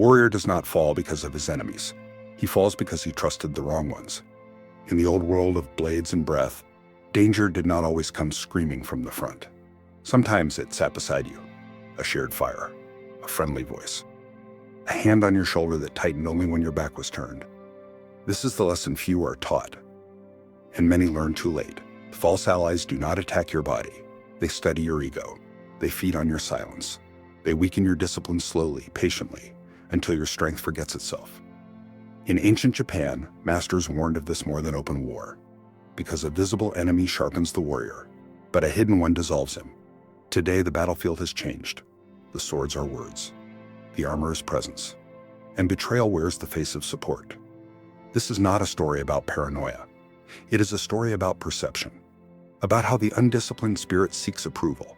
warrior does not fall because of his enemies. He falls because he trusted the wrong ones. In the old world of blades and breath, danger did not always come screaming from the front. Sometimes it sat beside you, a shared fire, a friendly voice, a hand on your shoulder that tightened only when your back was turned. This is the lesson few are taught, and many learn too late. False allies do not attack your body. They study your ego. They feed on your silence. They weaken your discipline slowly, patiently, until your strength forgets itself. In ancient Japan, masters warned of this more than open war, because a visible enemy sharpens the warrior, but a hidden one dissolves him. Today, the battlefield has changed. The swords are words. The armor is presence. And betrayal wears the face of support. This is not a story about paranoia. It is a story about perception, about how the undisciplined spirit seeks approval,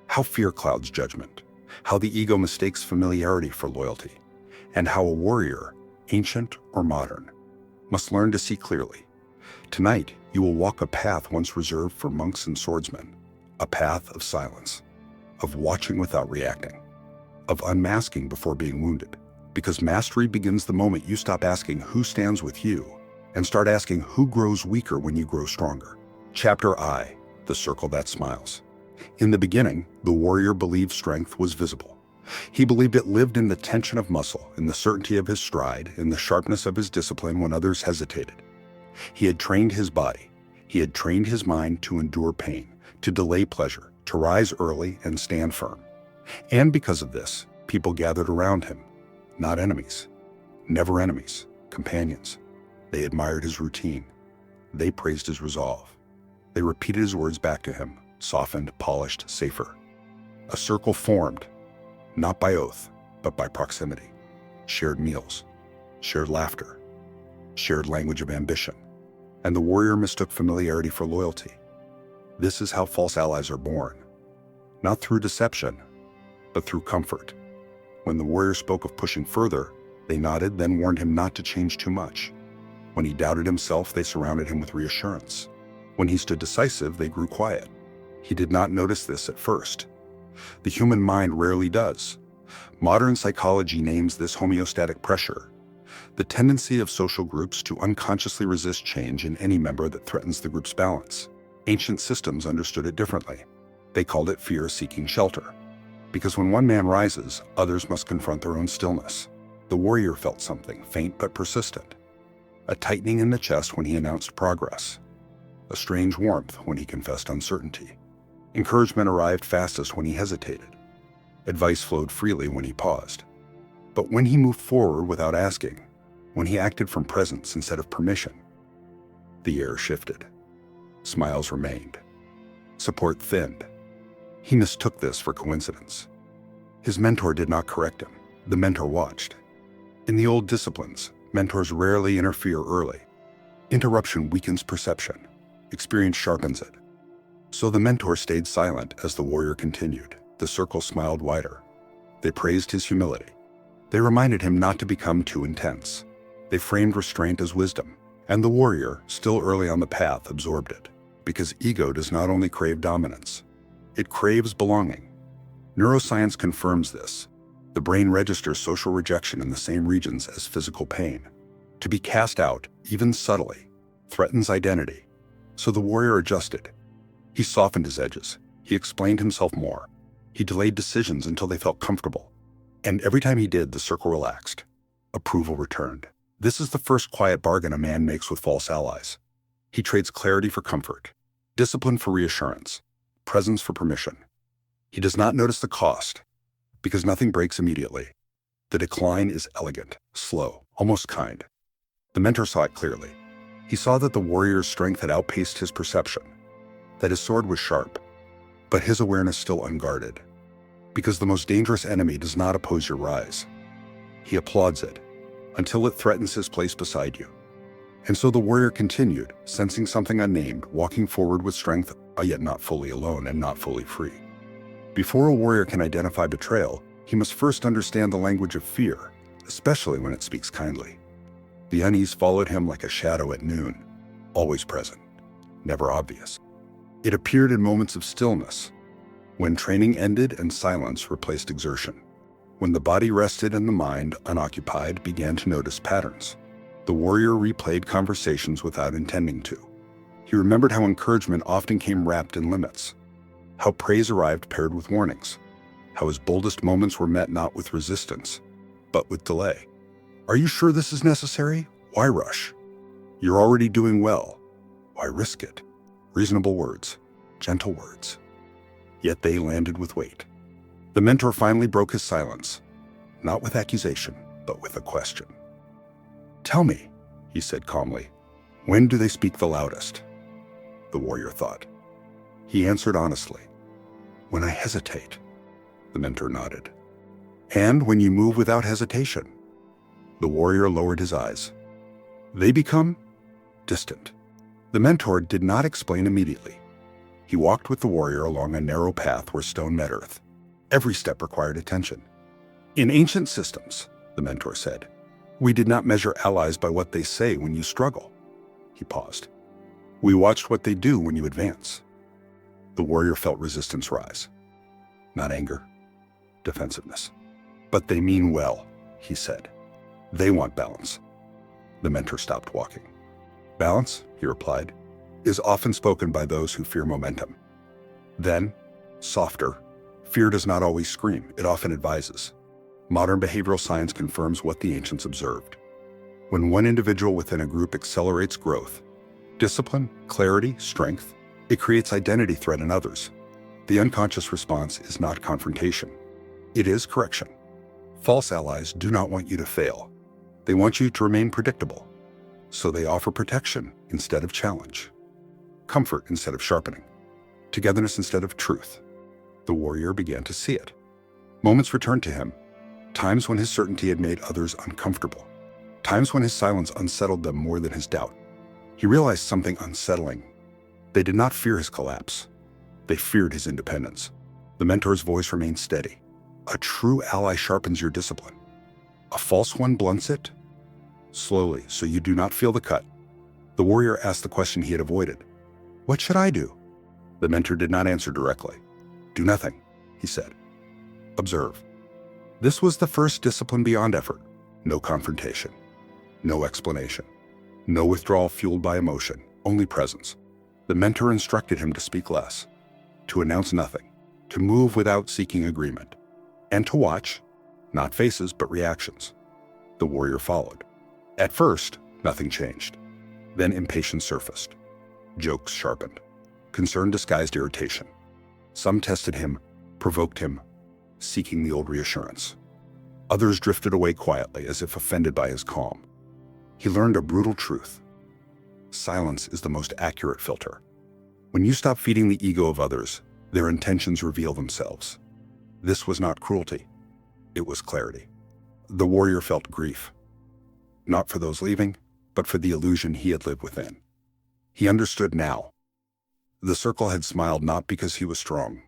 how fear clouds judgment, how the ego mistakes familiarity for loyalty, and how a warrior, ancient or modern, must learn to see clearly. Tonight, you will walk a path once reserved for monks and swordsmen, a path of silence, of watching without reacting, of unmasking before being wounded, because mastery begins the moment you stop asking who stands with you and start asking who grows weaker when you grow stronger. Chapter I, the circle that smiles. In the beginning, the warrior believed strength was visible. He believed it lived in the tension of muscle, in the certainty of his stride, in the sharpness of his discipline when others hesitated. He had trained his body. He had trained his mind to endure pain, to delay pleasure, to rise early and stand firm. And because of this, people gathered around him, not enemies, never enemies, companions. They admired his routine. They praised his resolve. They repeated his words back to him, softened, polished, safer. A circle formed, not by oath, but by proximity. Shared meals, shared laughter, shared language of ambition. And the warrior mistook familiarity for loyalty. This is how false allies are born. Not through deception, but through comfort. When the warrior spoke of pushing further, they nodded, then warned him not to change too much. When he doubted himself, they surrounded him with reassurance. When he stood decisive, they grew quiet. He did not notice this at first. The human mind rarely does. Modern psychology names this homeostatic pressure, the tendency of social groups to unconsciously resist change in any member that threatens the group's balance. Ancient systems understood it differently. They called it fear seeking shelter. Because when one man rises, others must confront their own stillness. The warrior felt something, faint but persistent. A tightening in the chest when he announced progress. A strange warmth when he confessed uncertainty. Encouragement arrived fastest when he hesitated. Advice flowed freely when he paused. But when he moved forward without asking, when he acted from presence instead of permission, the air shifted. Smiles remained. Support thinned. He mistook this for coincidence. His mentor did not correct him. The mentor watched. In the old disciplines, mentors rarely interfere early. Interruption weakens perception. Experience sharpens it. So the mentor stayed silent as the warrior continued. The circle smiled wider. They praised his humility. They reminded him not to become too intense. They framed restraint as wisdom. And the warrior, still early on the path, absorbed it. Because ego does not only crave dominance, it craves belonging. Neuroscience confirms this. The brain registers social rejection in the same regions as physical pain. To be cast out, even subtly, threatens identity. So the warrior adjusted. He softened his edges. He explained himself more. He delayed decisions until they felt comfortable. And every time he did, the circle relaxed. Approval returned. This is the first quiet bargain a man makes with false allies. He trades clarity for comfort, discipline for reassurance, presence for permission. He does not notice the cost, because nothing breaks immediately. The decline is elegant, slow, almost kind. The mentor saw it clearly. He saw that the warrior's strength had outpaced his perception, that his sword was sharp, but his awareness still unguarded. Because the most dangerous enemy does not oppose your rise. He applauds it, until it threatens his place beside you. And so the warrior continued, sensing something unnamed, walking forward with strength, yet not fully alone and not fully free. Before a warrior can identify betrayal, he must first understand the language of fear, especially when it speaks kindly. The unease followed him like a shadow at noon, always present, never obvious. It appeared in moments of stillness, when training ended and silence replaced exertion, When the body rested and the mind, unoccupied, began to notice patterns. The warrior replayed conversations without intending to. He remembered how encouragement often came wrapped in limits, how praise arrived paired with warnings, how his boldest moments were met not with resistance, but with delay. Are you sure this is necessary? Why rush? You're already doing well. Why risk it? Reasonable words, gentle words. Yet they landed with weight. The mentor finally broke his silence, not with accusation, but with a question. Tell me, he said calmly, when do they speak the loudest? The warrior thought. He answered honestly, when I hesitate. The mentor nodded. And when you move without hesitation? The warrior lowered his eyes. They become distant. The mentor did not explain immediately. He walked with the warrior along a narrow path where stone met earth. Every step required attention. In ancient systems, the mentor said, we did not measure allies by what they say when you struggle. He paused. We watched what they do when you advance. The warrior felt resistance rise. Not anger, defensiveness. But they mean well, he said. They want balance. The mentor stopped walking. Balance, he replied, is often spoken by those who fear momentum. Then, softer, fear does not always scream, it often advises. Modern behavioral science confirms what the ancients observed. When one individual within a group accelerates growth, discipline, clarity, strength, it creates identity threat in others. The unconscious response is not confrontation. It is correction. False allies do not want you to fail. They want you to remain predictable. So they offer protection instead of challenge, comfort instead of sharpening, togetherness instead of truth. The warrior began to see it. Moments returned to him, times when his certainty had made others uncomfortable, times when his silence unsettled them more than his doubt. He realized something unsettling. They did not fear his collapse. They feared his independence. The mentor's voice remained steady. A true ally sharpens your discipline. A false one blunts it, slowly, so you do not feel the cut. The warrior asked the question he had avoided. What should I do? The mentor did not answer directly. Do nothing, he said. Observe. This was the first discipline beyond effort. No confrontation, no explanation, no withdrawal fueled by emotion, only presence. The mentor instructed him to speak less, to announce nothing, to move without seeking agreement, and to watch, not faces, but reactions. The warrior followed. At first, nothing changed. Then impatience surfaced. Jokes sharpened. Concern disguised irritation. Some tested him, provoked him, seeking the old reassurance. Others drifted away quietly, as if offended by his calm. He learned a brutal truth. Silence is the most accurate filter. When you stop feeding the ego of others, their intentions reveal themselves. This was not cruelty. It was clarity. The warrior felt grief. Not for those leaving, but for the illusion he had lived within. He understood now. The circle had smiled not because he was strong,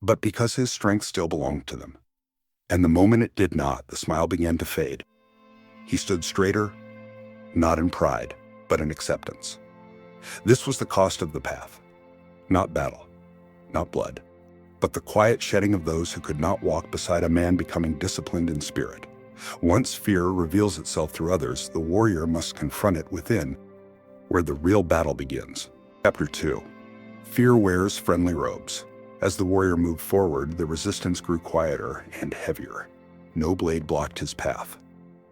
but because his strength still belonged to them. And the moment it did not, the smile began to fade. He stood straighter, not in pride, but in acceptance. This was the cost of the path. Not battle, not blood, but the quiet shedding of those who could not walk beside a man becoming disciplined in spirit. Once fear reveals itself through others, the warrior must confront it within, where the real battle begins. Chapter 2. Fear wears friendly robes. As the warrior moved forward, the resistance grew quieter and heavier. No blade blocked his path.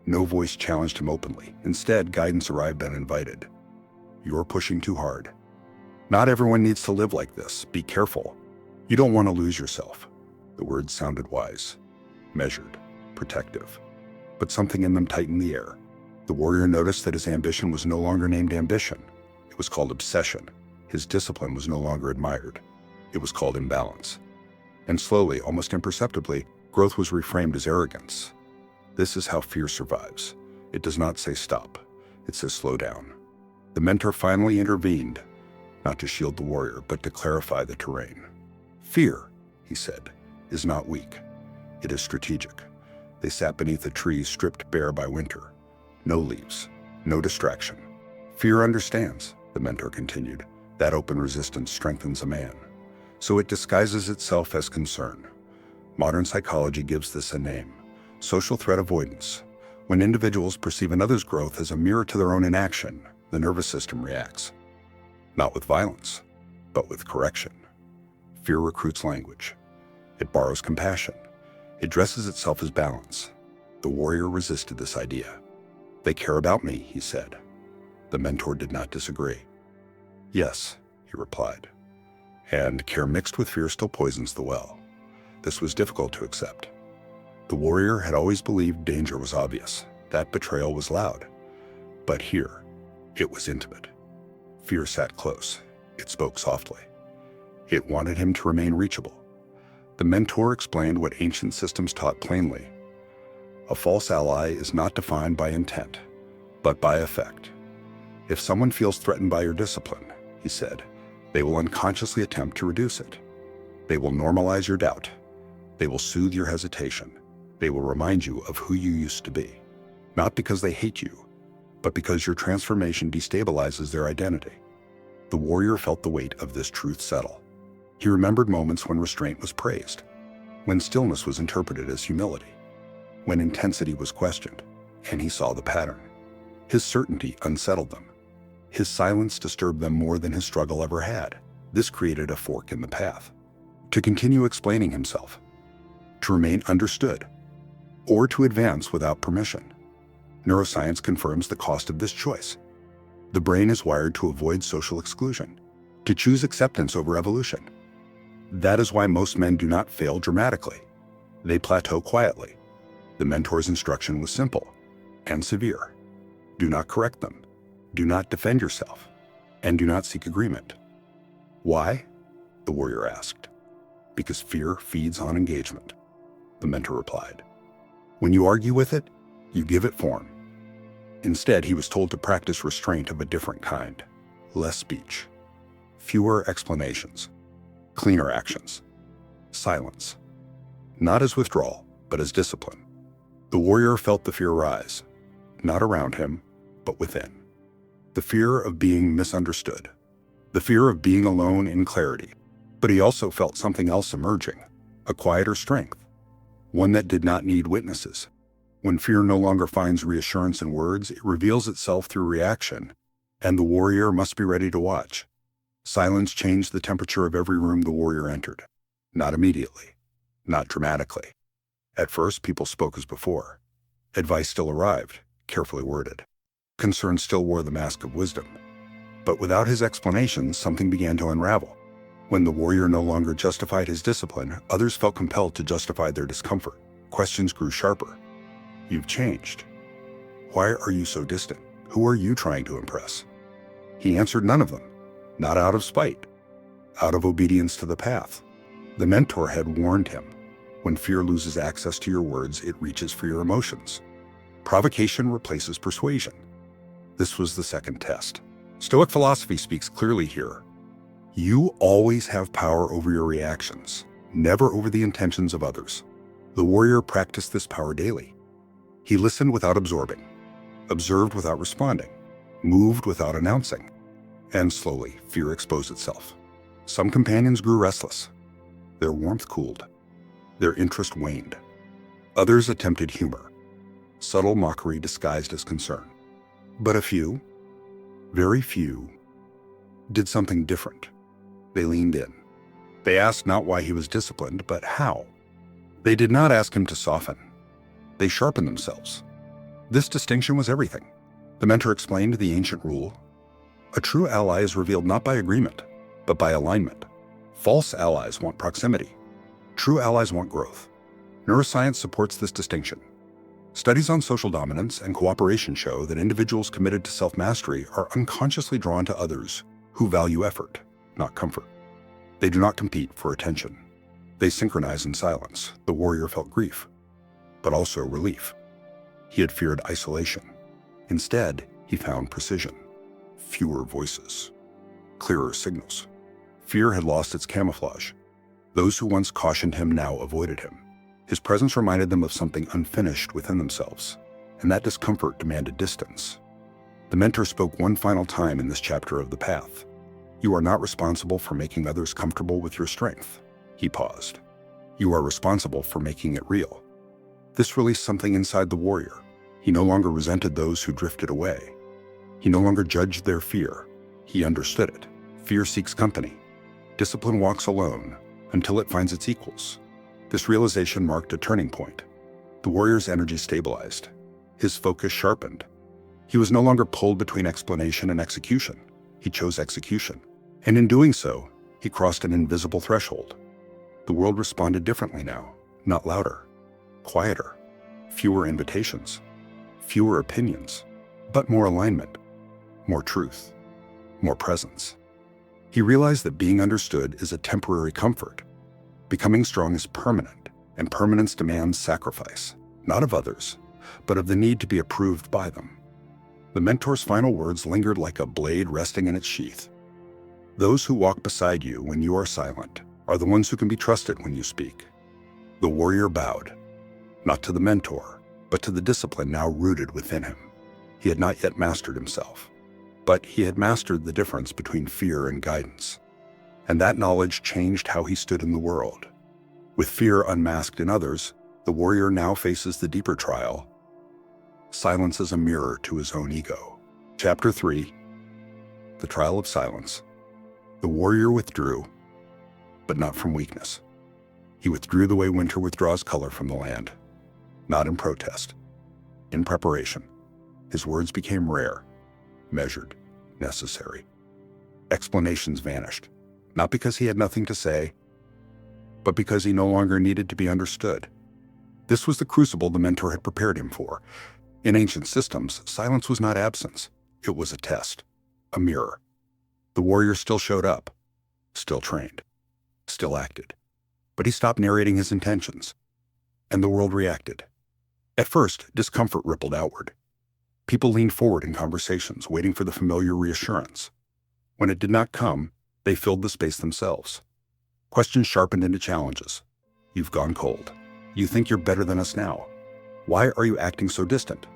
No voice challenged him openly. Instead, guidance arrived uninvited. You're pushing too hard. Not everyone needs to live like this. Be careful. You don't want to lose yourself. The words sounded wise, measured, protective. But something in them tightened the air. The warrior noticed that his ambition was no longer named ambition. It was called obsession. His discipline was no longer admired. It was called imbalance. And slowly, almost imperceptibly, growth was reframed as arrogance. This is how fear survives. It does not say stop. It says slow down. The mentor finally intervened, not to shield the warrior, but to clarify the terrain. Fear, he said, is not weak. It is strategic. They sat beneath a tree stripped bare by winter. No leaves, no distraction. Fear understands, the mentor continued, that open resistance strengthens a man. So it disguises itself as concern. Modern psychology gives this a name: Social threat avoidance. When individuals perceive another's growth as a mirror to their own inaction, the nervous system reacts. Not with violence, but with correction. Fear recruits language. It borrows compassion. It dresses itself as balance. The warrior resisted this idea. "They care about me," he said. The mentor did not disagree. "Yes," he replied. And care mixed with fear still poisons the well. This was difficult to accept. The warrior had always believed danger was obvious, that betrayal was loud. But here, it was intimate. Fear sat close. It spoke softly. It wanted him to remain reachable. The mentor explained what ancient systems taught plainly. A false ally is not defined by intent, but by effect. If someone feels threatened by your discipline, he said, they will unconsciously attempt to reduce it. They will normalize your doubt. They will soothe your hesitation. They will remind you of who you used to be. Not because they hate you, but because your transformation destabilizes their identity. The warrior felt the weight of this truth settle. He remembered moments when restraint was praised, when stillness was interpreted as humility, when intensity was questioned, and he saw the pattern. His certainty unsettled them. His silence disturbed them more than his struggle ever had. This created a fork in the path. To continue explaining himself, to remain understood, or to advance without permission. Neuroscience confirms the cost of this choice. The brain is wired to avoid social exclusion, to choose acceptance over evolution. That is why most men do not fail dramatically. They plateau quietly. The mentor's instruction was simple and severe. Do not correct them. Do not defend yourself. And do not seek agreement. Why? The warrior asked. Because fear feeds on engagement. The mentor replied. When you argue with it, you give it form. Instead, he was told to practice restraint of a different kind. Less speech. Fewer explanations. Cleaner actions. Silence. Not as withdrawal, but as discipline. The warrior felt the fear rise, not around him, but within. The fear of being misunderstood. The fear of being alone in clarity. But he also felt something else emerging, a quieter strength, one that did not need witnesses. When fear no longer finds reassurance in words, it reveals itself through reaction, and the warrior must be ready to watch. Silence changed the temperature of every room the warrior entered. Not immediately, not dramatically. At first, people spoke as before. Advice still arrived, carefully worded. Concern still wore the mask of wisdom. But without his explanations, something began to unravel. When the warrior no longer justified his discipline, others felt compelled to justify their discomfort. Questions grew sharper. You've changed. Why are you so distant? Who are you trying to impress? He answered none of them, not out of spite, out of obedience to the path. The mentor had warned him. When fear loses access to your words, it reaches for your emotions. Provocation replaces persuasion. This was the second test. Stoic philosophy speaks clearly here. You always have power over your reactions, never over the intentions of others. The warrior practiced this power daily. He listened without absorbing, observed without responding, moved without announcing. And slowly, fear exposed itself. Some companions grew restless. Their warmth cooled. Their interest waned. Others attempted humor, subtle mockery disguised as concern. But a few, very few, did something different. They leaned in. They asked not why he was disciplined, but how. They did not ask him to soften. They sharpened themselves. This distinction was everything. The mentor explained the ancient rule. A true ally is revealed not by agreement, but by alignment. False allies want proximity. True allies want growth. Neuroscience supports this distinction. Studies on social dominance and cooperation show that individuals committed to self-mastery are unconsciously drawn to others who value effort, not comfort. They do not compete for attention. They synchronize in silence. The warrior felt grief, but also relief. He had feared isolation. Instead, he found precision. Fewer voices. Clearer signals. Fear had lost its camouflage. Those who once cautioned him now avoided him. His presence reminded them of something unfinished within themselves, and that discomfort demanded distance. The mentor spoke one final time in this chapter of the path. You are not responsible for making others comfortable with your strength. He paused. You are responsible for making it real. This released something inside the warrior. He no longer resented those who drifted away. He no longer judged their fear. He understood it. Fear seeks company. Discipline walks alone until it finds its equals. This realization marked a turning point. The warrior's energy stabilized. His focus sharpened. He was no longer pulled between explanation and execution. He chose execution. And in doing so, he crossed an invisible threshold. The world responded differently now, not louder, quieter, fewer invitations, fewer opinions, but more alignment, more truth, more presence. He realized that being understood is a temporary comfort. Becoming strong is permanent, and permanence demands sacrifice, not of others, but of the need to be approved by them. The mentor's final words lingered like a blade resting in its sheath. Those who walk beside you when you are silent are the ones who can be trusted when you speak. The warrior bowed, not to the mentor, but to the discipline now rooted within him. He had not yet mastered himself, but he had mastered the difference between fear and guidance. And that knowledge changed how he stood in the world. With fear unmasked in others, the warrior now faces the deeper trial. Silence as a mirror to his own ego. Chapter 3. The Trial of Silence. The warrior withdrew, but not from weakness. He withdrew the way winter withdraws color from the land. Not in protest, in preparation. His words became rare, measured, necessary. Explanations vanished, not because he had nothing to say, but because he no longer needed to be understood. This was the crucible the mentor had prepared him for. In ancient systems, silence was not absence. It was a test, a mirror. The warrior still showed up, still trained, still acted. But he stopped narrating his intentions, and the world reacted. At first, discomfort rippled outward. People leaned forward in conversations, waiting for the familiar reassurance. When it did not come, they filled the space themselves. Questions sharpened into challenges. You've gone cold. You think you're better than us now. Why are you acting so distant?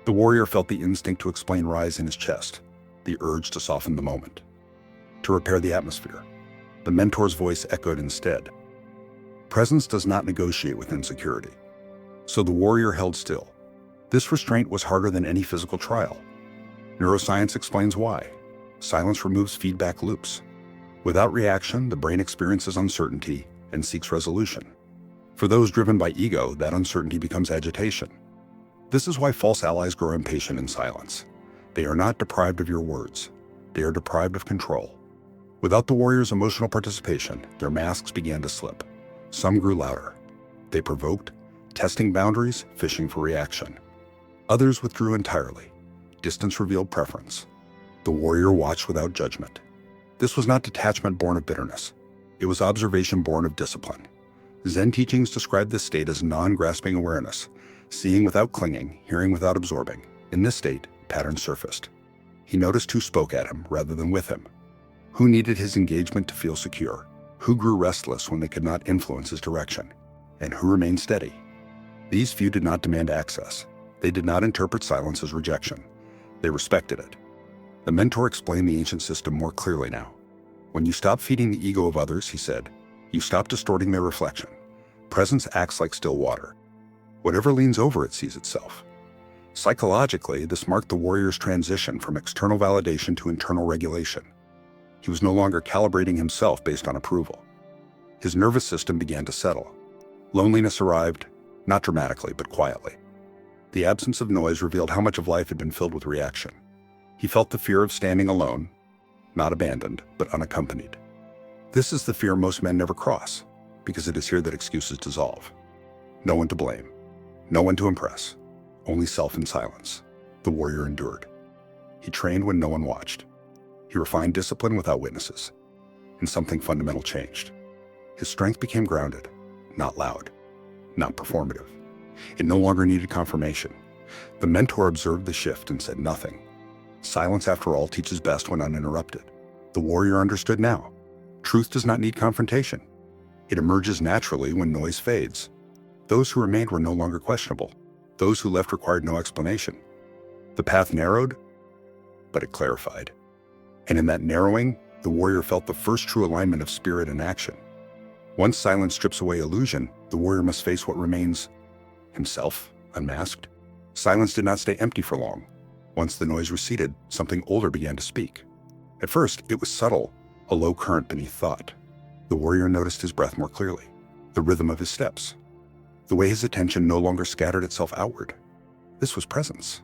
The warrior felt the instinct to explain rise in his chest, the urge to soften the moment, to repair the atmosphere. The mentor's voice echoed instead. Presence does not negotiate with insecurity. So the warrior held still. This restraint was harder than any physical trial. Neuroscience explains why. Silence removes feedback loops. Without reaction, the brain experiences uncertainty and seeks resolution. For those driven by ego, that uncertainty becomes agitation. This is why false allies grow impatient in silence. They are not deprived of your words. They are deprived of control. Without the warrior's emotional participation, their masks began to slip. Some grew louder. They provoked, testing boundaries, fishing for reaction. Others withdrew entirely. Distance revealed preference. The warrior watched without judgment. This was not detachment born of bitterness. It was observation born of discipline. Zen teachings describe this state as non-grasping awareness, seeing without clinging, hearing without absorbing. In this state, patterns surfaced. He noticed who spoke at him rather than with him, who needed his engagement to feel secure, who grew restless when they could not influence his direction, and who remained steady. These few did not demand access. They did not interpret silence as rejection. They respected it. The mentor explained the ancient system more clearly now. When you stop feeding the ego of others, he said, you stop distorting their reflection. Presence acts like still water. Whatever leans over it sees itself. Psychologically, this marked the warrior's transition from external validation to internal regulation. He was no longer calibrating himself based on approval. His nervous system began to settle. Loneliness arrived, not dramatically, but quietly. The absence of noise revealed how much of life had been filled with reaction. He felt the fear of standing alone, not abandoned, but unaccompanied. This is the fear most men never cross, because it is here that excuses dissolve. No one to blame, no one to impress, only self in silence. The warrior endured. He trained when no one watched. He refined discipline without witnesses, and something fundamental changed. His strength became grounded, not loud, not performative. It no longer needed confirmation. The mentor observed the shift and said nothing. Silence, after all, teaches best when uninterrupted. The warrior understood now. Truth does not need confrontation. It emerges naturally when noise fades. Those who remained were no longer questionable. Those who left required no explanation. The path narrowed, but it clarified. And in that narrowing, the warrior felt the first true alignment of spirit and action. Once silence strips away illusion, the warrior must face what remains: himself, unmasked. Silence did not stay empty for long. Once the noise receded, something older began to speak. At first, it was subtle, a low current beneath thought. The warrior noticed his breath more clearly, the rhythm of his steps, the way his attention no longer scattered itself outward. This was presence,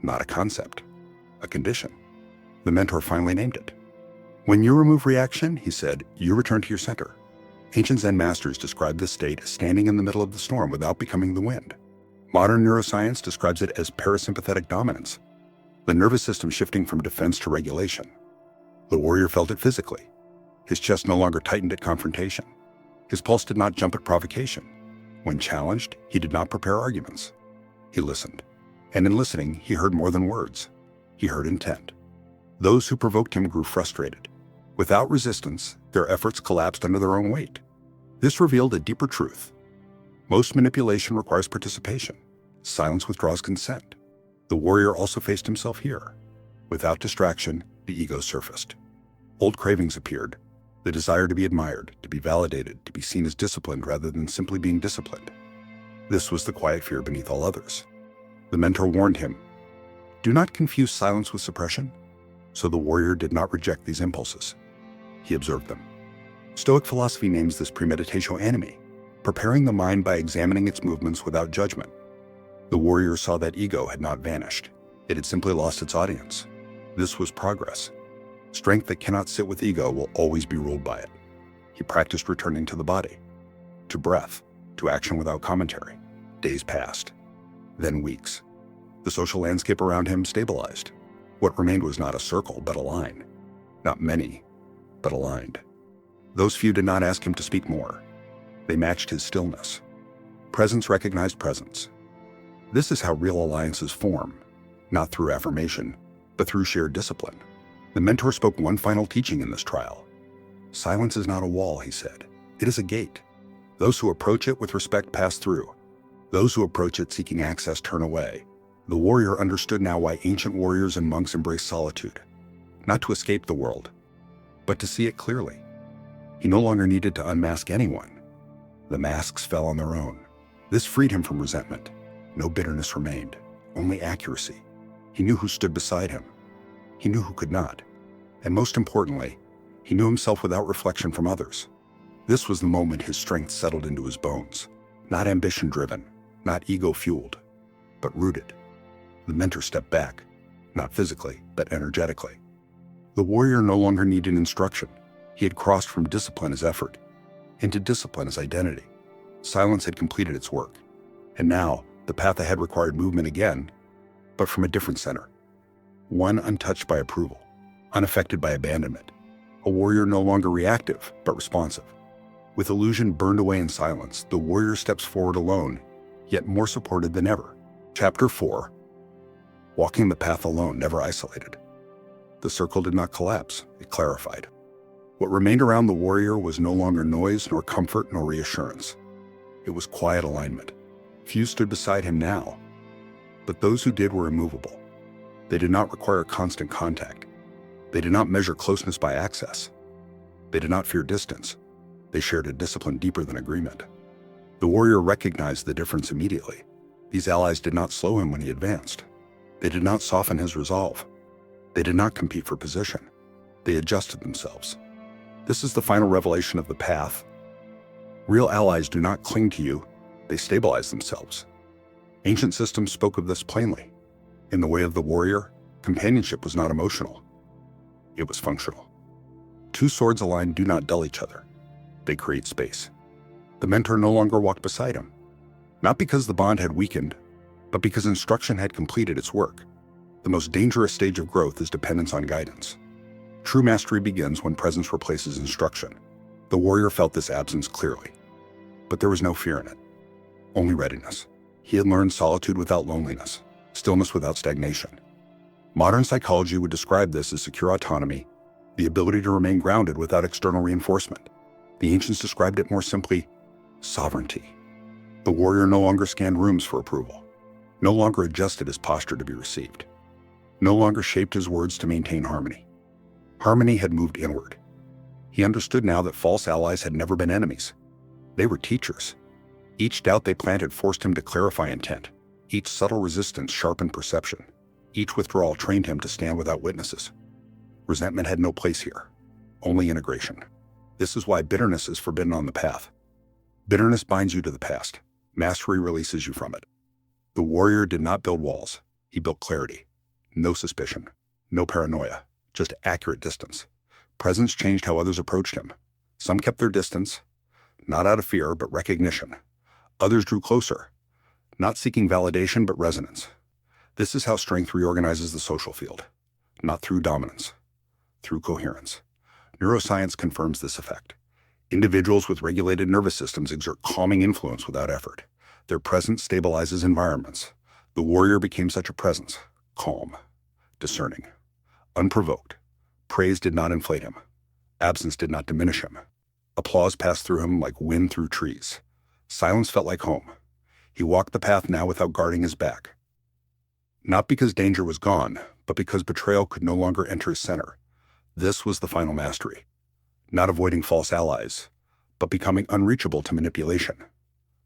not a concept, a condition. The mentor finally named it. When you remove reaction, he said, you return to your center. Ancient Zen masters described this state as standing in the middle of the storm without becoming the wind. Modern neuroscience describes it as parasympathetic dominance, the nervous system shifting from defense to regulation. The warrior felt it physically. His chest no longer tightened at confrontation. His pulse did not jump at provocation. When challenged, he did not prepare arguments. He listened. And in listening, he heard more than words. He heard intent. Those who provoked him grew frustrated. Without resistance, their efforts collapsed under their own weight. This revealed a deeper truth. Most manipulation requires participation. Silence withdraws consent. The warrior also faced himself here. Without distraction, the ego surfaced. Old cravings appeared. The desire to be admired, to be validated, to be seen as disciplined rather than simply being disciplined. This was the quiet fear beneath all others. The mentor warned him, do not confuse silence with suppression. So the warrior did not reject these impulses. He observed them. Stoic philosophy names this premeditatio animi, preparing the mind by examining its movements without judgment. The warrior saw that ego had not vanished. It had simply lost its audience. This was progress. Strength that cannot sit with ego will always be ruled by it. He practiced returning to the body, to breath, to action without commentary. Days passed, then weeks. The social landscape around him stabilized. What remained was not a circle, but a line. Not many, but aligned. Those few did not ask him to speak more. They matched his stillness. Presence recognized presence. This is how real alliances form, not through affirmation, but through shared discipline. The mentor spoke one final teaching in this trial. Silence is not a wall, he said. It is a gate. Those who approach it with respect pass through. Those who approach it seeking access turn away. The warrior understood now why ancient warriors and monks embraced solitude. Not to escape the world, but to see it clearly. He no longer needed to unmask anyone. The masks fell on their own. This freed him from resentment. No bitterness remained, only accuracy. He knew who stood beside him. He knew who could not. And most importantly, he knew himself without reflection from others. This was the moment his strength settled into his bones. Not ambition-driven, not ego-fueled, but rooted. The mentor stepped back, not physically, but energetically. The warrior no longer needed instruction. He had crossed from discipline as effort into discipline as identity. Silence had completed its work. And now, the path ahead required movement again, but from a different center. One untouched by approval, unaffected by abandonment. A warrior no longer reactive, but responsive. With illusion burned away in silence, the warrior steps forward alone, yet more supported than ever. Chapter 4. Walking the path alone, never isolated. The circle did not collapse, it clarified. What remained around the warrior was no longer noise, nor comfort, nor reassurance. It was quiet alignment. Few stood beside him now, but those who did were immovable. They did not require constant contact. They did not measure closeness by access. They did not fear distance. They shared a discipline deeper than agreement. The warrior recognized the difference immediately. These allies did not slow him when he advanced. They did not soften his resolve. They did not compete for position. They adjusted themselves. This is the final revelation of the path. Real allies do not cling to you, they stabilize themselves. Ancient systems spoke of this plainly. In the way of the warrior, companionship was not emotional. It was functional. Two swords aligned do not dull each other. They create space. The mentor no longer walked beside him, not because the bond had weakened, but because instruction had completed its work. The most dangerous stage of growth is dependence on guidance. True mastery begins when presence replaces instruction. The warrior felt this absence clearly, but there was no fear in it, only readiness. He had learned solitude without loneliness, stillness without stagnation. Modern psychology would describe this as secure autonomy, the ability to remain grounded without external reinforcement. The ancients described it more simply, sovereignty. The warrior no longer scanned rooms for approval, no longer adjusted his posture to be received, no longer shaped his words to maintain harmony. Harmony had moved inward. He understood now that false allies had never been enemies. They were teachers. Each doubt they planted forced him to clarify intent. Each subtle resistance sharpened perception. Each withdrawal trained him to stand without witnesses. Resentment had no place here, only integration. This is why bitterness is forbidden on the path. Bitterness binds you to the past. Mastery releases you from it. The warrior did not build walls. He built clarity. No suspicion. No paranoia. Just accurate distance. Presence changed how others approached him. Some kept their distance, not out of fear, but recognition. Others drew closer, not seeking validation, but resonance. This is how strength reorganizes the social field. Not through dominance, through coherence. Neuroscience confirms this effect. Individuals with regulated nervous systems exert calming influence without effort. Their presence stabilizes environments. The warrior became such a presence, calm, discerning, unprovoked. Praise did not inflate him. Absence did not diminish him. Applause passed through him like wind through trees. Silence felt like home. He walked the path now without guarding his back. Not because danger was gone, but because betrayal could no longer enter his center. This was the final mastery. Not avoiding false allies, but becoming unreachable to manipulation.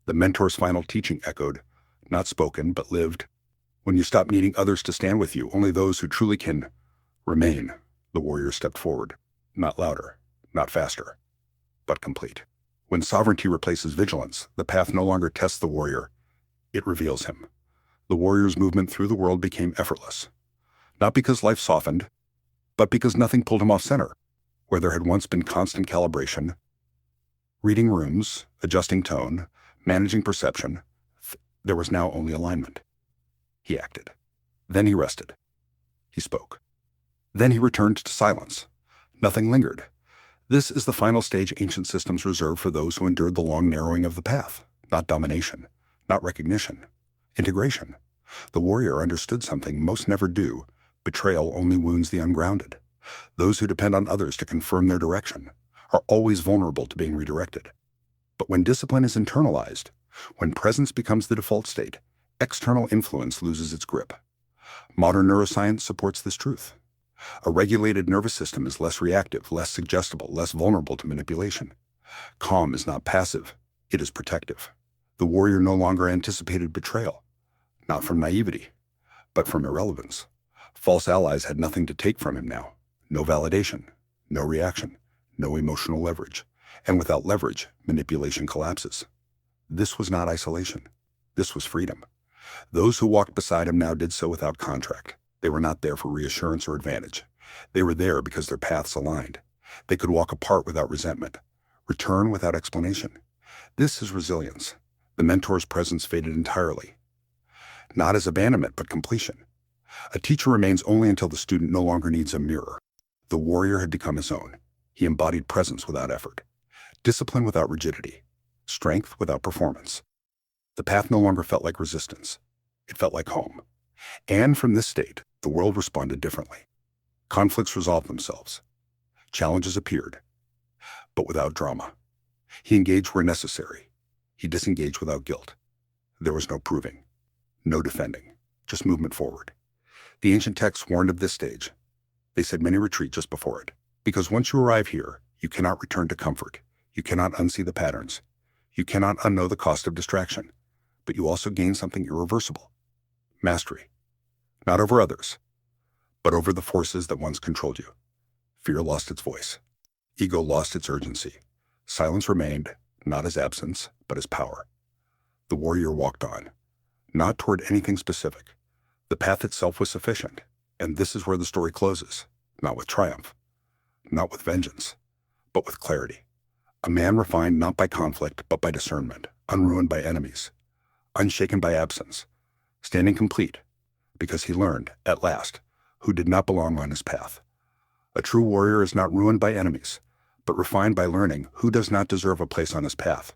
The mentor's final teaching echoed, not spoken, but lived. When you stop needing others to stand with you, only those who truly can remain. The warrior stepped forward, not louder, not faster, but complete. When sovereignty replaces vigilance, the path no longer tests the warrior, it reveals him. The warrior's movement through the world became effortless. Not because life softened, but because nothing pulled him off center. Where there had once been constant calibration, reading rooms, adjusting tone, managing perception, there was now only alignment. He acted. Then he rested. He spoke. Then he returned to silence. Nothing lingered. This is the final stage ancient systems reserved for those who endured the long narrowing of the path. Not domination, not recognition, integration. The warrior understood something most never do. Betrayal only wounds the ungrounded. Those who depend on others to confirm their direction are always vulnerable to being redirected. But when discipline is internalized, when presence becomes the default state, external influence loses its grip. Modern neuroscience supports this truth. A regulated nervous system is less reactive, less suggestible, less vulnerable to manipulation. Calm is not passive, it is protective. The warrior no longer anticipated betrayal, not from naivety, but from irrelevance. False allies had nothing to take from him now. No validation, no reaction, no emotional leverage. And without leverage, manipulation collapses. This was not isolation. This was freedom. Those who walked beside him now did so without contract. They were not there for reassurance or advantage. They were there because their paths aligned. They could walk apart without resentment, return without explanation. This is resilience. The mentor's presence faded entirely. Not as abandonment, but completion. A teacher remains only until the student no longer needs a mirror. The warrior had become his own. He embodied presence without effort, discipline without rigidity, strength without performance. The path no longer felt like resistance. It felt like home. And from this state, the world responded differently. Conflicts resolved themselves. Challenges appeared, but without drama. He engaged where necessary. He disengaged without guilt. There was no proving, no defending, just movement forward. The ancient texts warned of this stage. They said many retreat just before it. Because once you arrive here, you cannot return to comfort. You cannot unsee the patterns. You cannot unknow the cost of distraction. But you also gain something irreversible. Mastery. Not over others, but over the forces that once controlled you. Fear lost its voice. Ego lost its urgency. Silence remained, not as absence, but as power. The warrior walked on, not toward anything specific. The path itself was sufficient, and this is where the story closes, not with triumph, not with vengeance, but with clarity. A man refined not by conflict, but by discernment, unruined by enemies, unshaken by absence, standing complete, because he learned, at last, who did not belong on his path. A true warrior is not ruined by enemies, but refined by learning who does not deserve a place on his path.